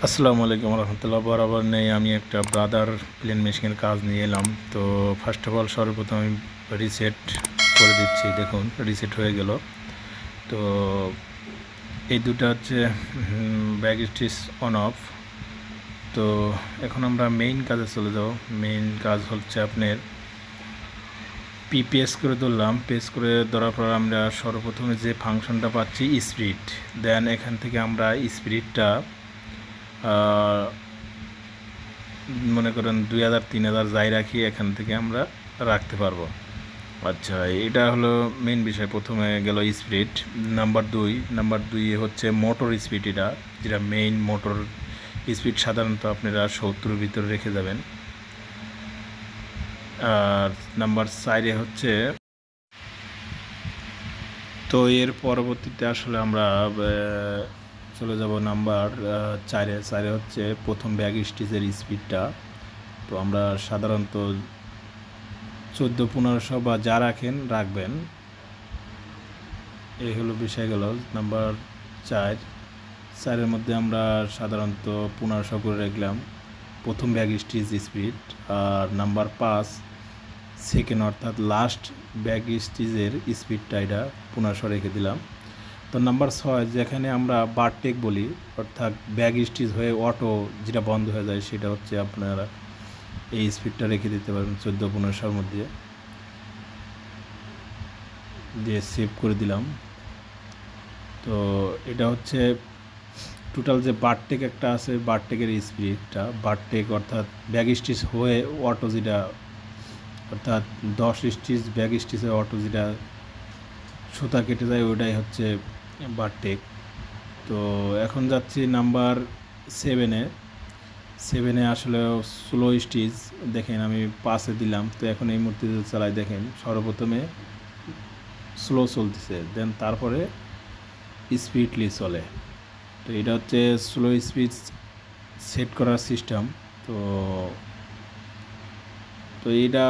আসসালামু আলাইকুম রহমতুল্লাহ। বরাবর নেই আমি একটা ব্রাদার প্লেন মেশিনের কাজ নিয়ে এলাম। তো ফার্স্ট অফ অল সর্বপ্রথম আমি রিসেট করে দিচ্ছি। দেখুন রিসেট হয়ে গেল। তো এই দুটো হচ্ছে ব্যাক স্টিচ অন অফ। তো এখন আমরা মেইন কাজে চলে যাব। মেইন কাজ হচ্ছে আপনার পেস করে ধরলাম। পেস করে ধরার পর আমরা সর্বপ্রথমে যে ফাংশনটা পাচ্ছি স্পিড, দেন এখান থেকে আমরা স্পিডটা মনে করেন 2000-3000 যাই রাখি, এখান থেকে আমরা রাখতে পারবো। আচ্ছা, এটা হলো মেইন বিষয়। প্রথমে গেল স্পিড। নাম্বার দুই হচ্ছে মোটর স্পিড। এটা যেটা মেইন মোটর স্পিড সাধারণত আপনারা 70-এর ভিতরে রেখে যাবেন। আর নাম্বার 4 হচ্ছে, তো এর পরবর্তীতে আসলে আমরা চলে যাব নাম্বার 4-এ হচ্ছে প্রথম ব্যাক স্টিচের স্পিডটা। তো আমরা সাধারণত 1400-1500 বা যা রাখবেন। এই হলো বিষয় গেল। নাম্বার 4-এর মধ্যে আমরা সাধারণত 1500 করে রাখলাম প্রথম ব্যাক স্টিচ স্পিড। আর নাম্বার 5 সেকেন্ড অর্থাৎ লাস্ট ব্যাক স্টিচের স্পিডটা এটা 1500 রেখে দিলাম। তো নাম্বার 6 যেখানে আমরা বারটেক বলি, অর্থাৎ ব্যাক স্টিচ হয়ে অটো যেটা বন্ধ হয়ে যায়, সেটা হচ্ছে আপনারা এই স্পিডটা রেখে দিতে পারবেন 14-1500-র মধ্যে দিয়ে সেভ করে দিলাম। তো এটা হচ্ছে টোটাল যে বারটেক একটা আছে, বারটেকের স্পিডটা। বারটেক অর্থাৎ ব্যাক স্টিচ হয়ে অটো যেটা, অর্থাৎ 10 স্টিচ ব্যাক স্টিচ হয়ে অটো যেটা সুতা কেটে যায়, ওইটাই হচ্ছে বারটেক। তো এখন যাচ্ছি নাম্বার 7-এ আসলে স্লো স্টিচ। দেখেন আমি 5-এ দিলাম। তো এখন এই মুহূর্তে চালাই, দেখেন সর্বপ্রথমে স্লো চলতেছে, দেন তারপরে স্পিডলি চলে। তো এটা হচ্ছে স্লো স্পিড সেট করার সিস্টেম। তো তো এটা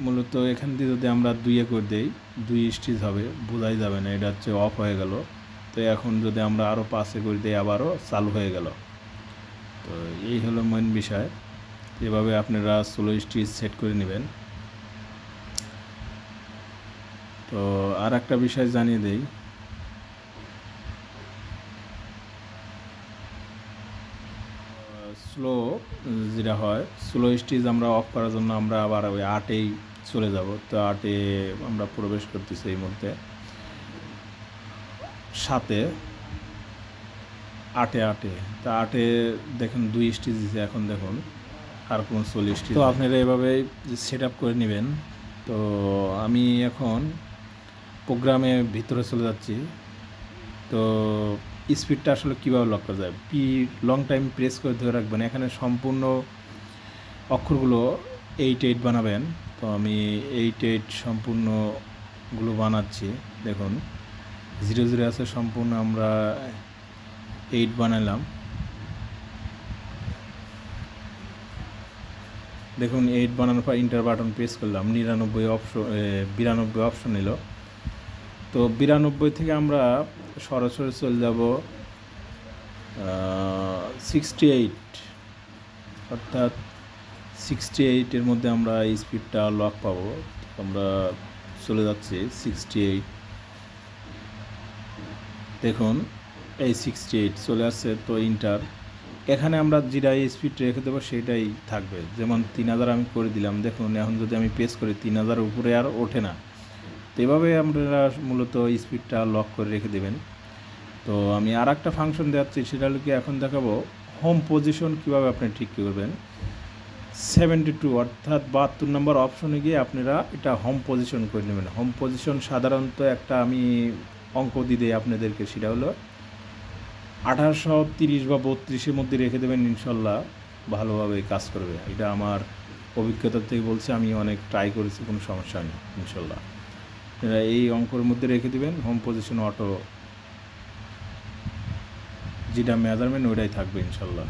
মূলত এখান থেকে যদি আমরা 2-এ করে দিই, 2 স্টিচ হবে, বোঝাই যাবে না। এটা হচ্ছে অফ হয়ে গেল। তো এখন যদি আমরা আরও 5-এ করে দিই, আবারও চালু হয়ে গেল। তো এই হলো মেন বিষয়। এভাবে আপনারা স্লো স্টিচ সেট করে নেবেন। তো আর একটা বিষয় জানিয়ে দেই, স্লো যেটা হয়, স্লো স্টিচ আমরা অফ করার জন্য আমরা আবার ওই 8-এই চলে যাব। তো 8-এ আমরা প্রবেশ করতেছি এই মুহূর্তে। 7-এ 8-এ তা 8-এ দেখুন 2 স্টিচ দিচ্ছে। এখন দেখুন আর কোনো স্লো স্টিচ। তো আপনারা এভাবে সেট আপ করে নেবেন। তো আমি এখন প্রোগ্রামে ভিতরে চলে যাচ্ছি। তো স্পিডটা আসলে কীভাবে লক করা যায়, লং টাইম প্রেস করে ধরে রাখবেন। এখানে সম্পূর্ণ অক্ষরগুলো 8 বানাবেন। তো আমি 8 সম্পূর্ণগুলো বানাচ্ছি। দেখুন 0 আছে, সম্পূর্ণ আমরা 8 বানালাম। দেখুন 8 বানানোর পর ইন্টার বাটন প্রেস করলাম, 92 অপশন এলো। তো 92 থেকে আমরা সরাসরি চলে যাব 68, অর্থাৎ 68-এর মধ্যে আমরা স্পিডটা লক পাবো। আমরা চলে যাচ্ছি 68। দেখুন এই 68 চলে আসছে। তো ইন্টার, এখানে আমরা যেটা স্পিড রেখে দেবো সেটাই থাকবে। যেমন 3000 আমি করে দিলাম। দেখুন এখন যদি আমি প্রেস করি, 3000 উপরে আর ওঠে না। তো এভাবে আপনারা মূলত স্পিডটা লক করে রেখে দেবেন। তো আমি আর একটা ফাংশন দেখাচ্ছি, সেটা হলো কি, এখন দেখাবো হোম পজিশন কীভাবে আপনি ঠিক করবেন। 72 অর্থাৎ 72 নম্বর অপশনে গিয়ে আপনারা এটা হোম পজিশন করে নেবেন। হোম পজিশন সাধারণত একটা আমি অঙ্ক দিয়ে দিই আপনাদেরকে, সেটা হলো 1830 বা 32-এর মধ্যে রেখে দেবেন। ইনশাল্লাহ ভালোভাবে কাজ করবে। এটা আমার অভিজ্ঞতা থেকে বলছি, আমি অনেক ট্রাই করেছি, কোনো সমস্যা নেই ইনশাল্লাহ। এই অঙ্কের মধ্যে রেখে দেবেন। হোম পজিশন অটো যেটা মেজারমেন্ট ওইটাই থাকবে ইনশাল্লাহ।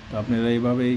তো আপনারা এইভাবেই